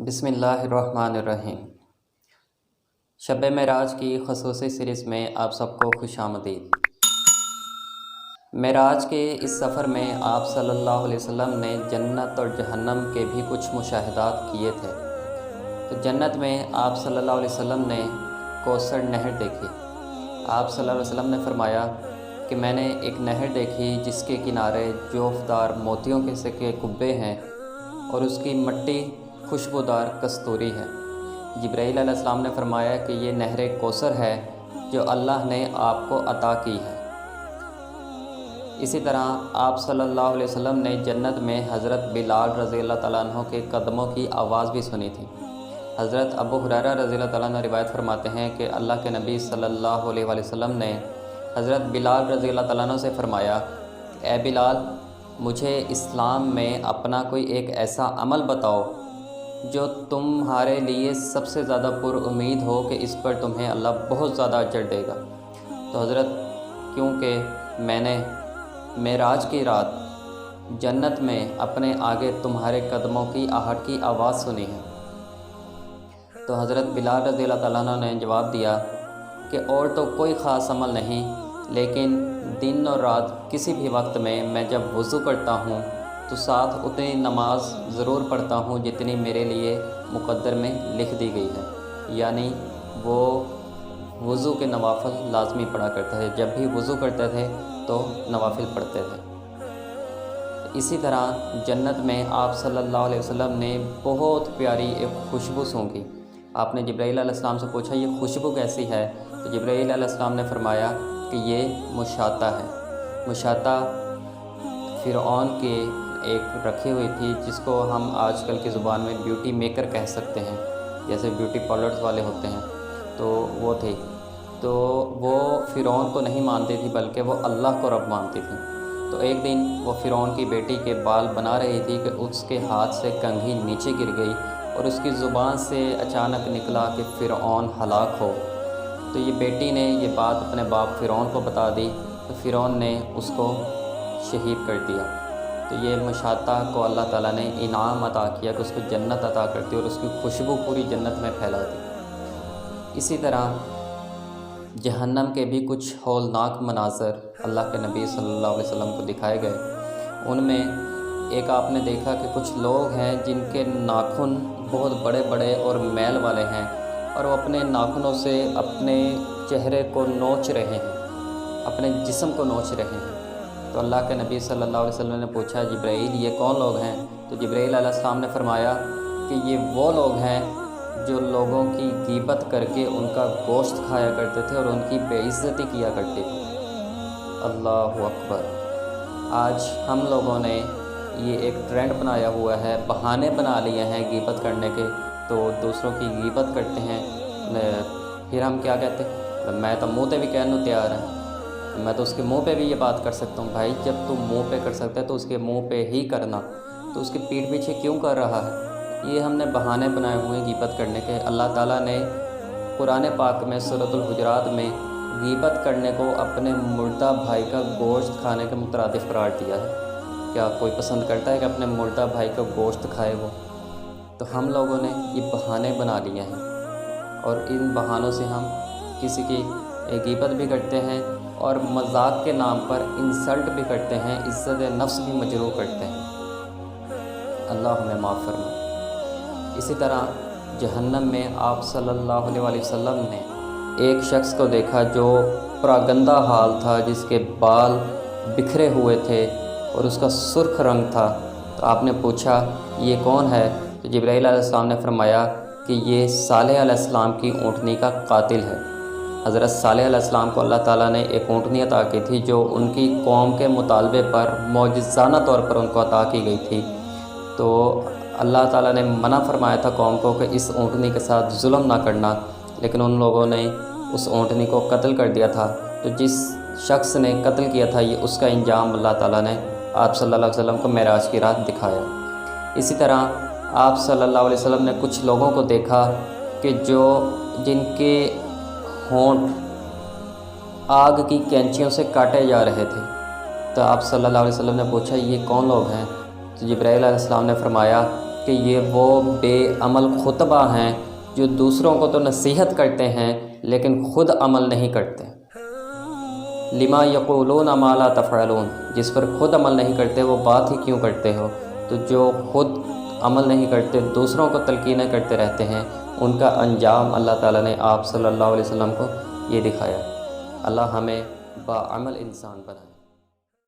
بسم اللہ الرحمن الرحیم۔ شب معراج کی خصوصی سیریز میں آپ سب کو خوش آمدید۔ معراج کے اس سفر میں آپ صلی اللہ علیہ وسلم نے جنت اور جہنم کے بھی کچھ مشاہدات کیے تھے۔ تو جنت میں آپ صلی اللہ علیہ وسلم نے کوثر نہر دیکھی۔ آپ صلی اللہ علیہ وسلم نے فرمایا کہ میں نے ایک نہر دیکھی جس کے کنارے جوفدار موتیوں کے سے کے کبے ہیں اور اس کی مٹی خوشبودار کستوری ہے۔ جبرائیل علیہ السلام نے فرمایا کہ یہ نہر کوثر ہے جو اللہ نے آپ کو عطا کی ہے۔ اسی طرح آپ صلی اللہ علیہ وسلم نے جنت میں حضرت بلال رضی اللہ تعالیٰ عنہ کے قدموں کی آواز بھی سنی تھی۔ حضرت ابو ہریرہ رضی اللہ تعالیٰ عنہ روایت فرماتے ہیں کہ اللہ کے نبی صلی اللہ علیہ وآلہ وسلم نے حضرت بلال رضی اللہ تعالیٰ عنہ سے فرمایا، اے بلال، مجھے اسلام میں اپنا کوئی ایک ایسا عمل بتاؤ جو تمہارے لیے سب سے زیادہ پر امید ہو کہ اس پر تمہیں اللہ بہت زیادہ اجر دے گا۔ تو حضرت، کیونکہ میں نے معراج کی رات جنت میں اپنے آگے تمہارے قدموں کی آہٹ کی آواز سنی ہے۔ تو حضرت بلال رضی اللہ تعالیٰ عنہ نے جواب دیا کہ اور تو کوئی خاص عمل نہیں، لیکن دن اور رات کسی بھی وقت میں جب وضو کرتا ہوں تو ساتھ اتنی نماز ضرور پڑھتا ہوں جتنی میرے لیے مقدر میں لکھ دی گئی ہے، یعنی وہ وضو کے نوافل لازمی پڑھا کرتا ہے۔ جب بھی وضو کرتے تھے تو نوافل پڑھتے تھے۔ اسی طرح جنت میں آپ صلی اللہ علیہ وسلم نے بہت پیاری ایک خوشبو سونگھی۔ آپ نے جبرائیل علیہ السلام سے پوچھا یہ خوشبو کیسی ہے؟ تو جبرائیل علیہ السلام نے فرمایا کہ یہ مشاطہ ہے۔ مشاطہ فرعون کے ایک رکھی ہوئی تھی جس کو ہم آج کل کی زبان میں بیوٹی میکر کہہ سکتے ہیں، جیسے بیوٹی پارلرز والے ہوتے ہیں، تو وہ تھی۔ تو وہ فرعون کو نہیں مانتی تھی بلکہ وہ اللہ کو رب مانتی تھی۔ تو ایک دن وہ فرعون کی بیٹی کے بال بنا رہی تھی کہ اس کے ہاتھ سے کنگھی نیچے گر گئی اور اس کی زبان سے اچانک نکلا کہ فرعون ہلاک ہو۔ تو یہ بیٹی نے یہ بات اپنے باپ فرعون کو بتا دی تو فرعون نے اس کو شہید کر دیا۔ تو یہ مشاطہ کو اللہ تعالیٰ نے انعام عطا کیا کہ اس کو جنت عطا کرتی اور اس کی خوشبو پوری جنت میں پھیلا دی۔ اسی طرح جہنم کے بھی کچھ ہولناک مناظر اللہ کے نبی صلی اللہ علیہ وسلم کو دکھائے گئے۔ ان میں ایک آپ نے دیکھا کہ کچھ لوگ ہیں جن کے ناخن بہت بڑے بڑے اور میل والے ہیں اور وہ اپنے ناخنوں سے اپنے چہرے کو نوچ رہے ہیں، اپنے جسم کو نوچ رہے ہیں۔ تو اللہ کے نبی صلی اللہ علیہ وسلم نے پوچھا، جبرائیل یہ کون لوگ ہیں؟ تو جبرائیل علیہ السلام نے فرمایا کہ یہ وہ لوگ ہیں جو لوگوں کی غیبت کر کے ان کا گوشت کھایا کرتے تھے اور ان کی بے عزتی کیا کرتے تھے۔ اللہ اکبر! آج ہم لوگوں نے یہ ایک ٹرینڈ بنایا ہوا ہے، بہانے بنا لیے ہیں غیبت کرنے کے، تو دوسروں کی غیبت کرتے ہیں۔ پھر ہم کیا کہتے ہیں؟ میں تو منہ پہ بھی کہنے تیار ہے، میں تو اس کے منہ پہ بھی یہ بات کر سکتا ہوں۔ بھائی جب تم منہ پہ کر سکتا ہے تو اس کے منہ پہ ہی کرنا، تو اس کی پیٹھ پیچھے کیوں کر رہا ہے؟ یہ ہم نے بہانے بنائے ہوئے ہیں غیبت کرنے کے۔ اللہ تعالیٰ نے قرآن پاک میں سورۃ الحجرات میں غیبت کرنے کو اپنے مردہ بھائی کا گوشت کھانے کے مترادف قرار دیا ہے۔ کیا کوئی پسند کرتا ہے کہ اپنے مردہ بھائی کا گوشت کھائے وہ؟ تو ہم لوگوں نے یہ بہانے بنا لیے ہیں اور ان بہانوں سے ہم کسی کی غیبت بھی کرتے ہیں اور مذاق کے نام پر انسلٹ بھی کرتے ہیں، عزت نفس بھی مجروح کرتے ہیں۔ اللہ ہمیں معاف فرمائے۔ اسی طرح جہنم میں آپ صلی اللہ علیہ وآلہ وسلم نے ایک شخص کو دیکھا جو پراگندہ حال تھا، جس کے بال بکھرے ہوئے تھے اور اس کا سرخ رنگ تھا۔ تو آپ نے پوچھا یہ کون ہے؟ تو جبرائیل علیہ السلام نے فرمایا کہ یہ صالح علیہ السلام کی اونٹنی کا قاتل ہے۔ حضرت صالح علیہ السلام کو اللہ تعالیٰ نے ایک اونٹنی عطا کی تھی جو ان کی قوم کے مطالبے پر معجزانہ طور پر ان کو عطا کی گئی تھی۔ تو اللہ تعالیٰ نے منع فرمایا تھا قوم کو کہ اس اونٹنی کے ساتھ ظلم نہ کرنا، لیکن ان لوگوں نے اس اونٹنی کو قتل کر دیا تھا۔ تو جس شخص نے قتل کیا تھا، یہ اس کا انجام اللہ تعالیٰ نے آپ صلی اللہ علیہ وسلم کو معراج کی رات دکھایا۔ اسی طرح آپ صلی اللہ علیہ وسلم نے کچھ لوگوں کو دیکھا کہ جن کے ہونٹ آگ کی کینچیوں سے کاٹے جا رہے تھے۔ تو آپ صلی اللہ علیہ وسلم نے پوچھا یہ کون لوگ ہیں؟ تو جبرائیل علیہ السلام نے فرمایا کہ یہ وہ بے عمل خطبہ ہیں جو دوسروں کو تو نصیحت کرتے ہیں لیکن خود عمل نہیں کرتے۔ لما یقولون ما لا تفعلون، جس پر خود عمل نہیں کرتے وہ بات ہی کیوں کرتے ہو؟ تو جو خود عمل نہیں کرتے دوسروں کو تلقینیں کرتے رہتے ہیں، ان کا انجام اللہ تعالیٰ نے آپ صلی اللہ علیہ وسلم کو یہ دکھایا۔ اللہ ہمیں باعمل انسان بنائے۔